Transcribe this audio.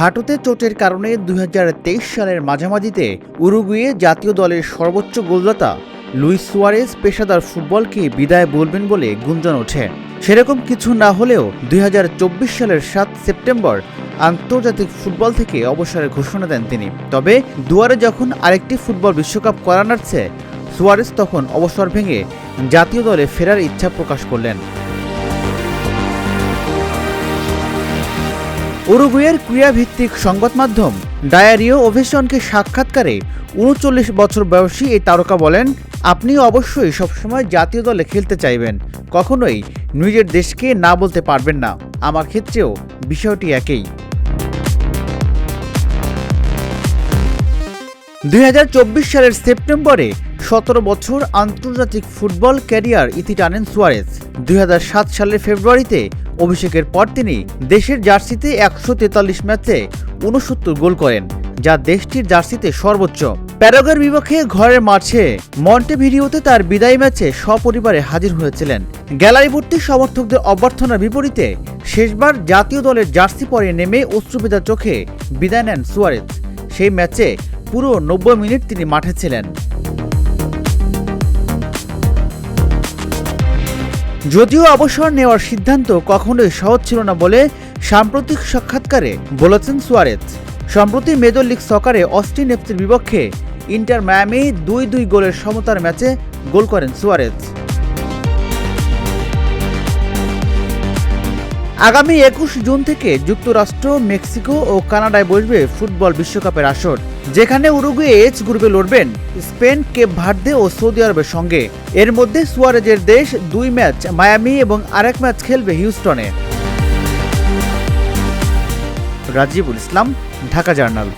হাঁটুতে চোটের কারণে ২০২৩ সালের মাঝামাঝিতে উরুগুয়ে জাতীয় দলের সর্বোচ্চ গোলদাতা লুইস সুয়ারেজ পেশাদার ফুটবলকে বিদায় বলবেন বলে গুঞ্জন ওঠে। সেরকম কিছু না হলেও ২০২৪ সালের ৭ সেপ্টেম্বর আন্তর্জাতিক ফুটবল থেকে অবসরের ঘোষণা দেন তিনি। তবে দুয়ারে যখন আরেকটি ফুটবল বিশ্বকাপ করা নাড়ছে, সুয়ারেজ তখন অবসর ভেঙে জাতীয় দলে ফেরার ইচ্ছা প্রকাশ করলেন। উরুগুয়ের ক্রীড়াভিত্তিক সংবাদ মাধ্যম ডায়ারিও ওভেশনকে সাক্ষাৎকারে ৩৯ বছর বয়সী এই তারকা বলেন, আপনি অবশ্যই সবসময় জাতীয় দলে খেলতে চাইবেন, কখনোই নিজের দেশকে না বলতে পারবেন না। আমার ক্ষেত্রেও বিষয়টি একই। ২০২৪ সালের সেপ্টেম্বরে ১৭ বছর আন্তর্জাতিক ফুটবল ক্যারিয়ার ইতি টানেন সুয়ারেজ। ২০০৭ সালের ফেব্রুয়ারিতে অভিষেকের পর তিনি দেশের জার্সিতে ১৪৩ ম্যাচে ৬৯ গোল করেন, যা দেশটির জার্সিতে সর্বোচ্চ। প্যারাগুয়ের বিপক্ষে ঘরের মাঠে মন্টেভিডিওতে তার বিদায়ী ম্যাচে সপরিবারে হাজির হয়েছিলেন। গ্যালারি ভর্তি সমর্থকদের অভ্যর্থনার বিপরীতে শেষবার জাতীয় দলের জার্সি পরে নেমে অশ্রুভেজা চোখে বিদায় নেন সুয়ারেজ। সেই ম্যাচে পুরো ৯০ মিনিট তিনি মাঠে ছিলেন। যদিও অবসর নেওয়ার সিদ্ধান্ত কখনোই সহজ ছিল না বলে সাম্প্রতিক সাক্ষাৎকারে বলেছেন সুয়ারেজ। সম্প্রতি মেজর লিগ সকারে অস্টিন এফসির বিপক্ষে ইন্টার মায়ামি ২-২ গোলের সমতার ম্যাচে গোল করেন সুয়ারেজ। আগামী ২১ জুন থেকে যুক্তরাষ্ট্র, মেক্সিকো ও কানাডায় বসবে ফুটবল বিশ্বকাপের আসর, যেখানে উরুগুয়ে এইচ গ্রুপে লড়বেন স্পেন, কেপ ভার্দে ও সৌদি আরবের সঙ্গে। এর মধ্যে সুয়ারেজের দেশ ২ ম্যাচ মায়ামি এবং আরেক ম্যাচ খেলবে হিউস্টনে। রাজিবুল ইসলাম, ঢাকা জার্নাল।